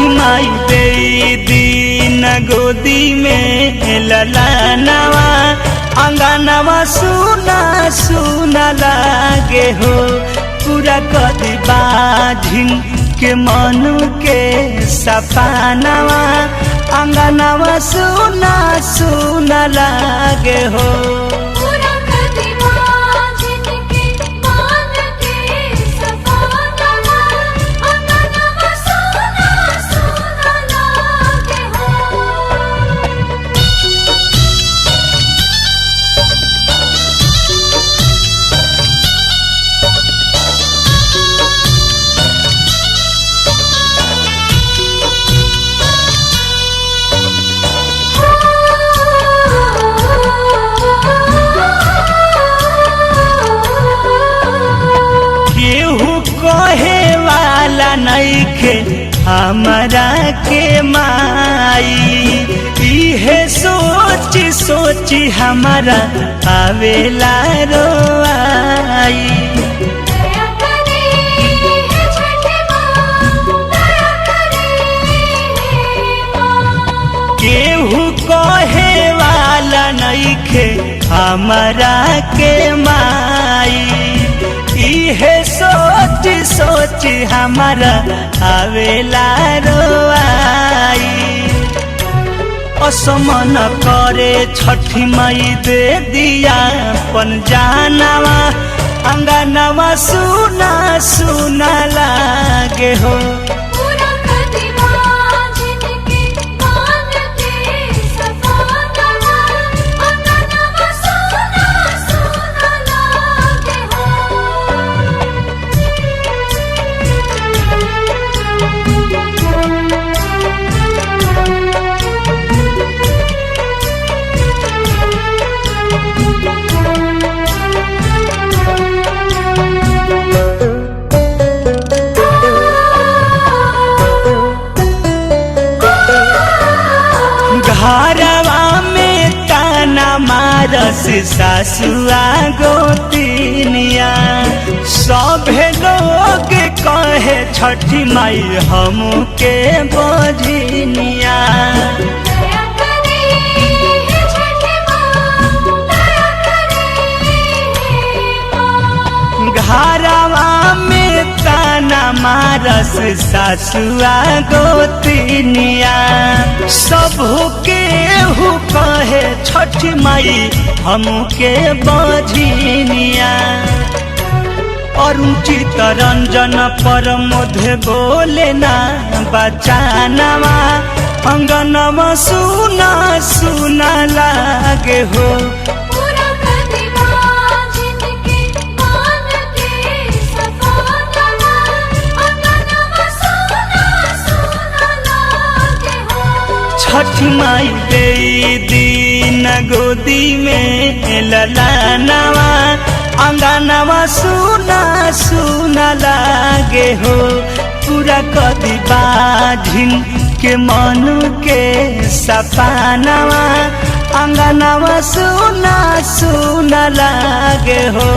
छठी माई दे दीन गोदी में ललनवा अंगनवा सुना सुना लागे हो पूरा कदी बाझिन के मनु के सपनवा अंगनवा सुना सुना लागे हो कहे वाला नइखे हमरा के माई इहे सोची सोची हमारा आवेला रोआई केहू कहे वाला नइखे हमरा के माई इहे सोची सोची हमारा आवेला रोआई असमन करे छठी माई दे दिया पन जानवा अंगनवा सुना सुना लागे हो घरवा में ताना मारस सासुआ गोतिनिया सभे लोग कहे छठी माई हमके बजनिया घरवा में ताना मारस सासुआ गोतिनिया सबके हु कहे छठी माई हमके बजनिया अरुचित रंजन पर मोधे बोले ना बचानवा अंगनवा सुना सुना लागे हो छठी माई दे दीन गोदी में ललनवा अंगनवा सुना सुना लागे हो पूरा कदी बाझिन के मनु के सपनवा अंगनवा सुना सुना लागे हो।